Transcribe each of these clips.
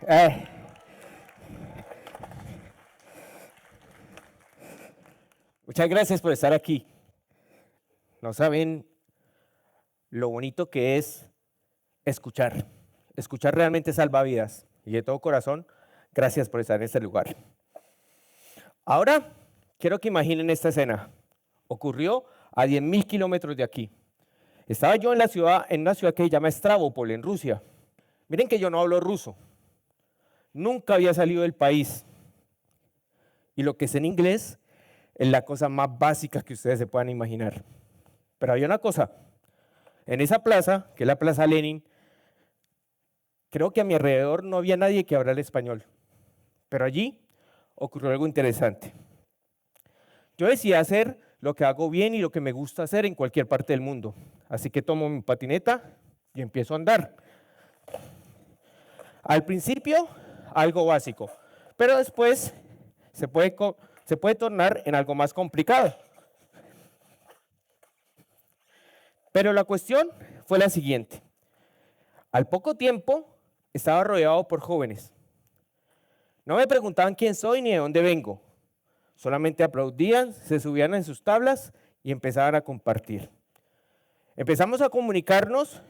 Ay, muchas gracias por estar aquí. No saben lo bonito que es escuchar. Escuchar realmente salva vidas. Y de todo corazón, gracias por estar en este lugar. Ahora, quiero que imaginen esta escena. Ocurrió a 10.000 kilómetros de aquí. Estaba yo en una ciudad que se llama Stavropol, en Rusia. Miren que yo no hablo ruso. Nunca había salido del país. Y lo que sé en inglés es la cosa más básica que ustedes se puedan imaginar. Pero había una cosa. En esa plaza, que es la Plaza Lenin, creo que a mi alrededor no había nadie que hablara español. Pero allí ocurrió algo interesante. Yo decidí hacer lo que hago bien y lo que me gusta hacer en cualquier parte del mundo. Así que tomo mi patineta y empiezo a andar. Al principio, algo básico, pero después se puede tornar en algo más complicado. Pero la cuestión fue la siguiente. Al poco tiempo, estaba rodeado por jóvenes. No me preguntaban quién soy ni de dónde vengo. Solamente aplaudían, se subían en sus tablas y empezaban a compartir. Empezamos a comunicarnos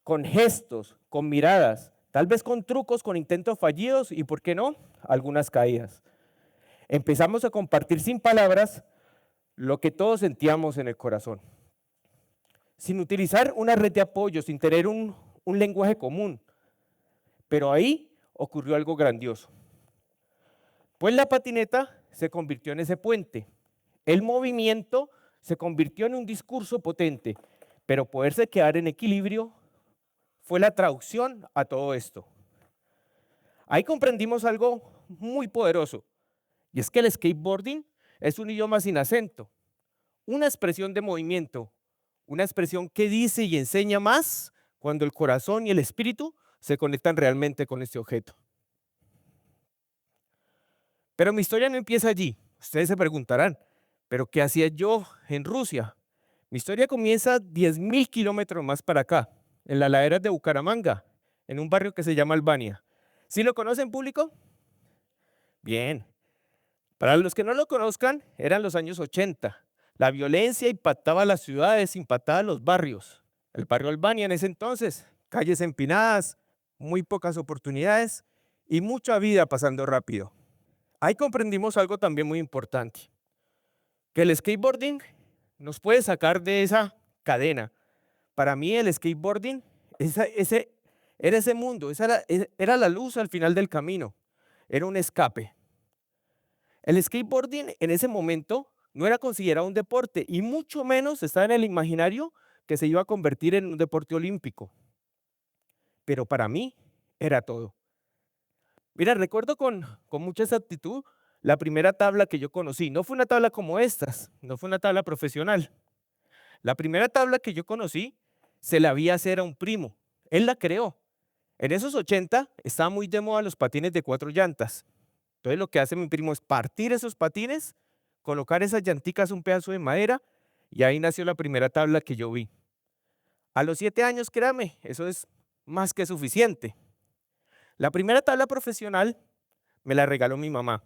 con gestos, con miradas, tal vez con trucos, con intentos fallidos y, ¿por qué no?, algunas caídas. Empezamos a compartir sin palabras lo que todos sentíamos en el corazón, sin utilizar una red de apoyo, sin tener un lenguaje común. Pero ahí ocurrió algo grandioso. Pues la patineta se convirtió en ese puente. El movimiento se convirtió en un discurso potente, pero poderse quedar en equilibrio fue la traducción a todo esto. Ahí comprendimos algo muy poderoso, y es que el skateboarding es un idioma sin acento, una expresión de movimiento, una expresión que dice y enseña más cuando el corazón y el espíritu se conectan realmente con este objeto. Pero mi historia no empieza allí. Ustedes se preguntarán, ¿pero qué hacía yo en Rusia? Mi historia comienza 10.000 kilómetros más para acá, en las laderas de Bucaramanga, en un barrio que se llama Albania. ¿Sí lo conocen, público? Bien. Para los que no lo conozcan, eran los años 80. La violencia impactaba las ciudades, impactaba los barrios. El barrio Albania en ese entonces, calles empinadas, muy pocas oportunidades y mucha vida pasando rápido. Ahí comprendimos algo también muy importante, que el skateboarding nos puede sacar de esa cadena. Para mí el skateboarding era ese mundo, era la luz al final del camino, era un escape. El skateboarding en ese momento no era considerado un deporte y mucho menos estaba en el imaginario que se iba a convertir en un deporte olímpico. Pero para mí era todo. Mira, recuerdo con mucha exactitud la primera tabla que yo conocí. No fue una tabla como estas, no fue una tabla profesional. La primera tabla que yo conocí se la vi hacer a un primo. Él la creó. En esos 80 estaban muy de moda los patines de 4 llantas. Entonces lo que hace mi primo es partir esos patines, colocar esas llanticas, un pedazo de madera, y ahí nació la primera tabla que yo vi. A los 7 años, créame, eso es más que suficiente. La primera tabla profesional me la regaló mi mamá.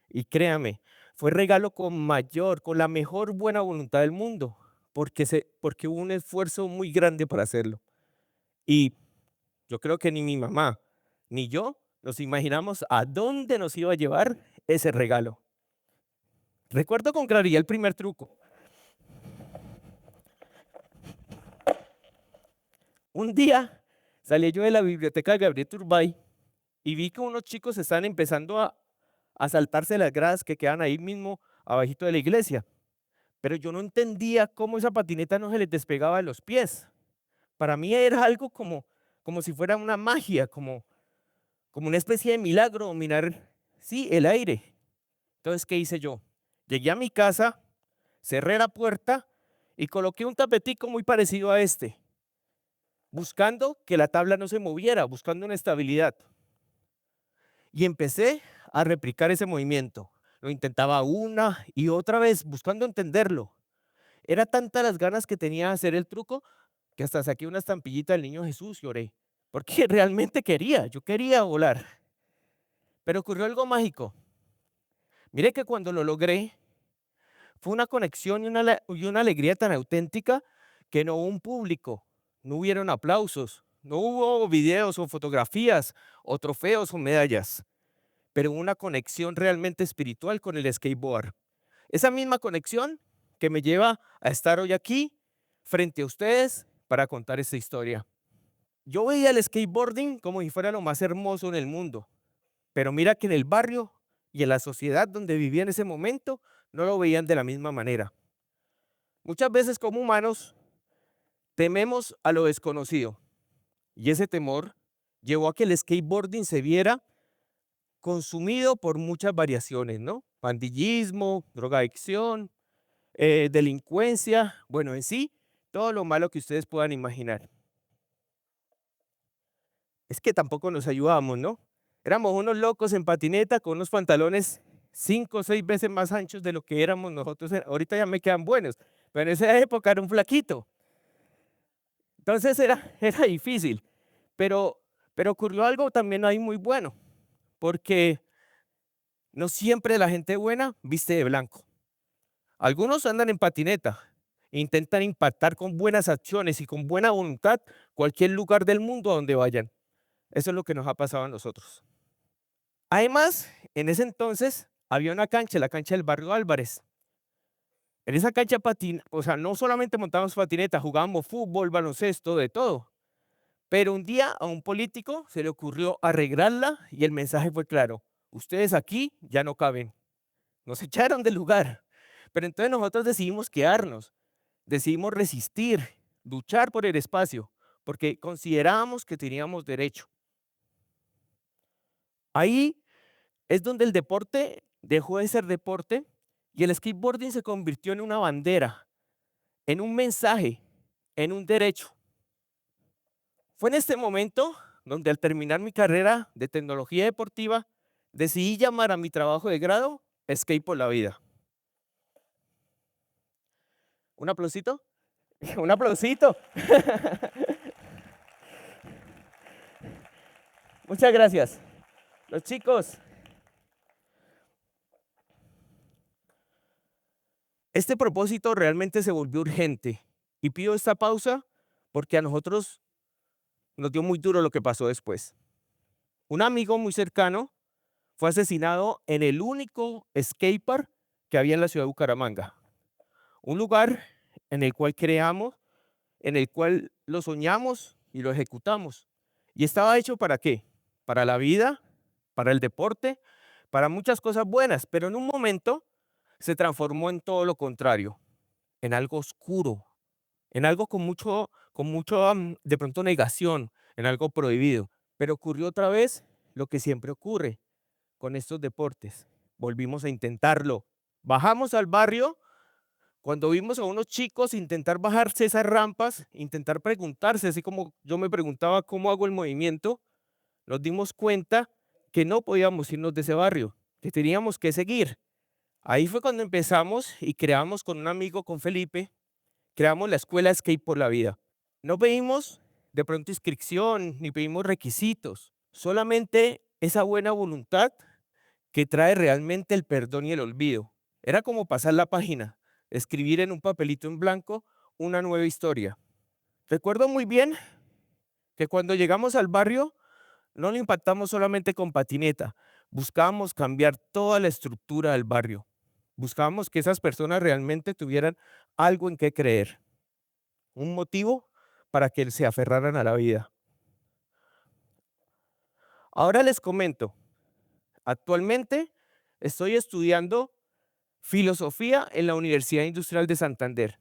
Y créame, fue regalo con la mejor buena voluntad del mundo, porque hubo un esfuerzo muy grande para hacerlo. Y yo creo que ni mi mamá ni yo nos imaginamos a dónde nos iba a llevar ese regalo. Recuerdo con claridad el primer truco. Un día salí yo de la biblioteca de Gabriel Turbay y vi que unos chicos estaban empezando a saltarse las gradas que quedan ahí mismo abajito de la iglesia. Pero yo no entendía cómo esa patineta no se les despegaba de los pies. Para mí era algo como si fuera una magia, como una especie de milagro dominar, sí, el aire. Entonces, ¿qué hice yo? Llegué a mi casa, cerré la puerta y coloqué un tapetico muy parecido a este, buscando que la tabla no se moviera, buscando una estabilidad. Y empecé a replicar ese movimiento. Lo intentaba una y otra vez, buscando entenderlo. Era tanta las ganas que tenía de hacer el truco que hasta saqué una estampillita del niño Jesús y oré, porque realmente quería, yo quería volar. Pero ocurrió algo mágico. Mire que cuando lo logré, fue una conexión y una alegría tan auténtica que no hubo un público, no hubieron aplausos, no hubo videos o fotografías o trofeos o medallas, pero hubo una conexión realmente espiritual con el skateboard. Esa misma conexión que me lleva a estar hoy aquí frente a ustedes para contar esta historia. Yo veía el skateboarding como si fuera lo más hermoso en el mundo, pero mira que en el barrio y en la sociedad donde vivía en ese momento no lo veían de la misma manera. Muchas veces como humanos tememos a lo desconocido y ese temor llevó a que el skateboarding se viera consumido por muchas variaciones, ¿no? Pandillismo, drogadicción, delincuencia, bueno, en sí, todo lo malo que ustedes puedan imaginar. Es que tampoco nos ayudábamos, ¿no? Éramos unos locos en patineta con unos pantalones 5 o 6 veces más anchos de lo que éramos nosotros. Ahorita ya me quedan buenos, pero en esa época era un flaquito. Entonces era difícil, pero, pero ocurrió algo también ahí muy bueno, porque no siempre la gente buena viste de blanco. Algunos andan en patineta, intentan impactar con buenas acciones y con buena voluntad cualquier lugar del mundo a donde vayan. Eso es lo que nos ha pasado a nosotros. Además, en ese entonces había una cancha, la cancha del barrio Álvarez. En esa cancha o sea, no solamente montábamos patineta, jugábamos fútbol, baloncesto, de todo. Pero un día a un político se le ocurrió arreglarla y el mensaje fue claro: ustedes aquí ya no caben. Nos echaron del lugar. Pero entonces nosotros decidimos quedarnos, decidimos resistir, luchar por el espacio, porque considerábamos que teníamos derecho. Ahí es donde el deporte dejó de ser deporte y el skateboarding se convirtió en una bandera, en un mensaje, en un derecho. Fue en este momento donde al terminar mi carrera de tecnología deportiva, decidí llamar a mi trabajo de grado Skate por la Vida. ¿Un aplausito? Un aplausito. Muchas gracias. Los chicos, este propósito realmente se volvió urgente y pido esta pausa porque a nosotros nos dio muy duro lo que pasó después. Un amigo muy cercano fue asesinado en el único skatepark que había en la ciudad de Bucaramanga. Un lugar en el cual creamos, en el cual lo soñamos y lo ejecutamos. ¿Y estaba hecho para qué? Para la vida, para el deporte, para muchas cosas buenas, pero en un momento se transformó en todo lo contrario, en algo oscuro, en algo con mucho de pronto negación, en algo prohibido. Pero ocurrió otra vez lo que siempre ocurre con estos deportes. Volvimos a intentarlo. Bajamos al barrio cuando vimos a unos chicos intentar bajarse esas rampas, intentar preguntarse, así como yo me preguntaba cómo hago el movimiento, nos dimos cuenta que no podíamos irnos de ese barrio, que teníamos que seguir. Ahí fue cuando empezamos y creamos con un amigo, con Felipe, creamos la escuela Skate por la Vida. No pedimos de pronto inscripción ni pedimos requisitos, solamente esa buena voluntad que trae realmente el perdón y el olvido. Era como pasar la página, escribir en un papelito en blanco una nueva historia. Recuerdo muy bien que cuando llegamos al barrio no lo impactamos solamente con patineta, buscábamos cambiar toda la estructura del barrio. Buscábamos que esas personas realmente tuvieran algo en qué creer, un motivo para que se aferraran a la vida. Ahora les comento, actualmente estoy estudiando filosofía en la Universidad Industrial de Santander.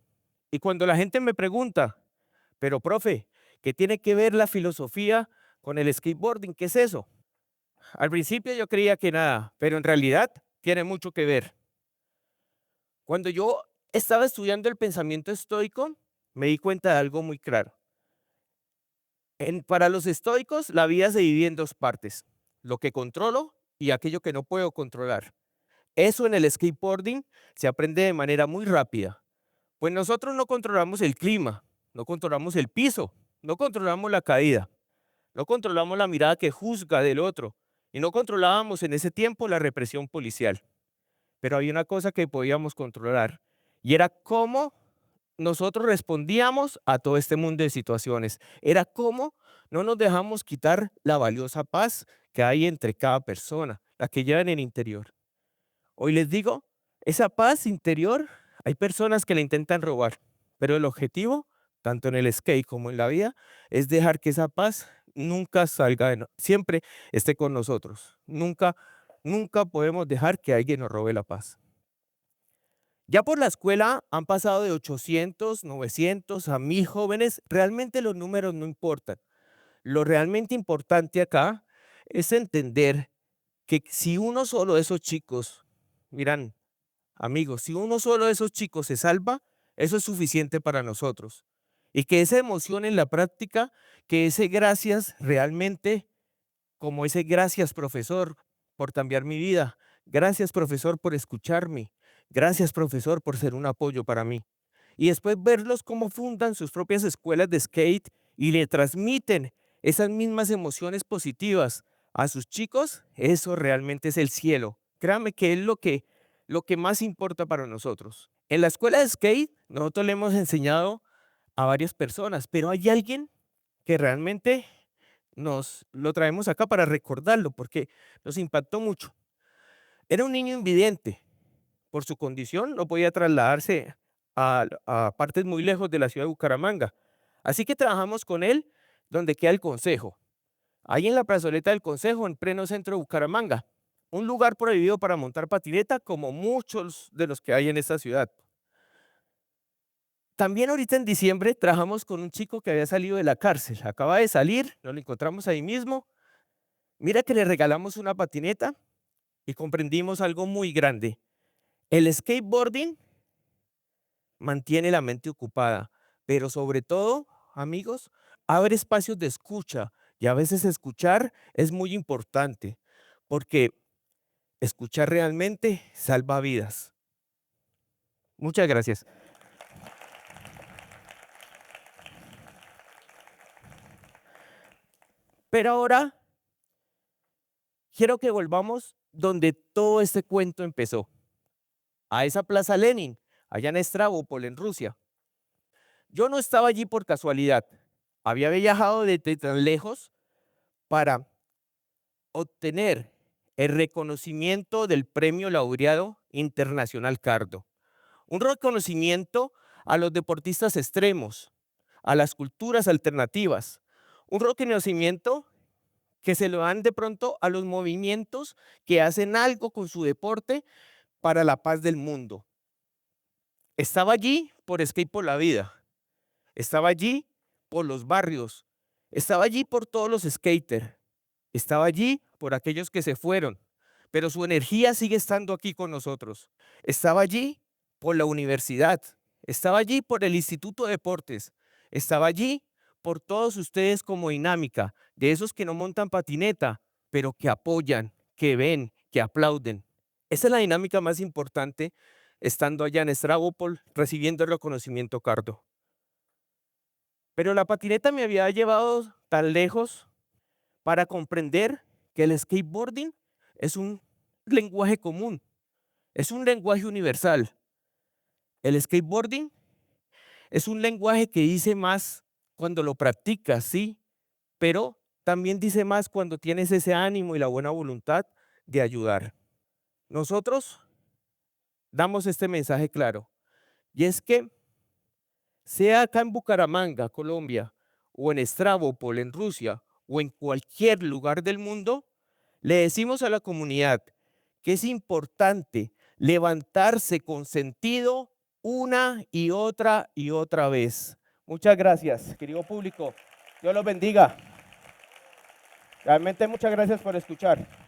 Y cuando la gente me pregunta, pero profe, ¿qué tiene que ver la filosofía con el skateboarding? ¿Qué es eso? Al principio yo creía que nada, pero en realidad tiene mucho que ver. Cuando yo estaba estudiando el pensamiento estoico, me di cuenta de algo muy claro. Para los estoicos, la vida se divide en dos partes, lo que controlo y aquello que no puedo controlar. Eso en el skateboarding se aprende de manera muy rápida. Pues nosotros no controlamos el clima, no controlamos el piso, no controlamos la caída, no controlamos la mirada que juzga del otro y no controlábamos en ese tiempo la represión policial. Pero había una cosa que podíamos controlar y era cómo nosotros respondíamos a todo este mundo de situaciones. Era cómo no nos dejamos quitar la valiosa paz que hay entre cada persona, la que lleva en el interior. Hoy les digo, esa paz interior, hay personas que la intentan robar, pero el objetivo, tanto en el skate como en la vida, es dejar que esa paz nunca salga, siempre esté con nosotros. Nunca, nunca podemos dejar que alguien nos robe la paz. Ya por la escuela han pasado de 800, 900 a 1000 jóvenes. Realmente los números no importan. Lo realmente importante acá es entender que si uno solo de esos chicos, miran, amigos, si uno solo de esos chicos se salva, eso es suficiente para nosotros. Y que esa emoción en la práctica, que ese gracias realmente, como ese gracias profesor por cambiar mi vida, gracias profesor por escucharme, gracias profesor por ser un apoyo para mí. Y después verlos cómo fundan sus propias escuelas de skate y le transmiten esas mismas emociones positivas a sus chicos, eso realmente es el cielo. Créanme que es lo que más importa para nosotros. En la escuela de skate, nosotros le hemos enseñado a varias personas, pero hay alguien que realmente nos lo traemos acá para recordarlo porque nos impactó mucho. Era un niño invidente. Por su condición, no podía trasladarse a partes muy lejos de la ciudad de Bucaramanga. Así que trabajamos con él donde queda el Consejo. Ahí en la plazoleta del Consejo, en pleno centro de Bucaramanga. Un lugar prohibido para montar patineta, como muchos de los que hay en esta ciudad. También ahorita en diciembre trabajamos con un chico que había salido de la cárcel. Acaba de salir, nos lo encontramos ahí mismo. Mira que le regalamos una patineta y comprendimos algo muy grande. El skateboarding mantiene la mente ocupada, pero sobre todo, amigos, abre espacios de escucha y a veces escuchar es muy importante porque escuchar realmente salva vidas. Muchas gracias. Pero ahora quiero que volvamos donde todo este cuento empezó, a esa Plaza Lenin, allá en Stravopol, en Rusia. Yo no estaba allí por casualidad. Había viajado desde tan lejos para obtener el reconocimiento del Premio Laureado Internacional Cardo. Un reconocimiento a los deportistas extremos, a las culturas alternativas. Un reconocimiento que se lo dan de pronto a los movimientos que hacen algo con su deporte para la paz del mundo. Estaba allí por Skate por la Vida. Estaba allí por los barrios. Estaba allí por todos los skaters. Estaba allí por aquellos que se fueron, pero su energía sigue estando aquí con nosotros. Estaba allí por la universidad, estaba allí por el Instituto de Deportes, estaba allí por todos ustedes como dinámica, de esos que no montan patineta, pero que apoyan, que ven, que aplauden. Esa es la dinámica más importante estando allá en Stravopol recibiendo el reconocimiento Cardo. Pero la patineta me había llevado tan lejos para comprender que el skateboarding es un lenguaje común, es un lenguaje universal. El skateboarding es un lenguaje que dice más cuando lo practicas, sí, pero también dice más cuando tienes ese ánimo y la buena voluntad de ayudar. Nosotros damos este mensaje claro, y es que sea acá en Bucaramanga, Colombia, o en Stravopol, en Rusia, o en cualquier lugar del mundo, le decimos a la comunidad que es importante levantarse con sentido una y otra vez. Muchas gracias, querido público. Dios los bendiga. Realmente muchas gracias por escuchar.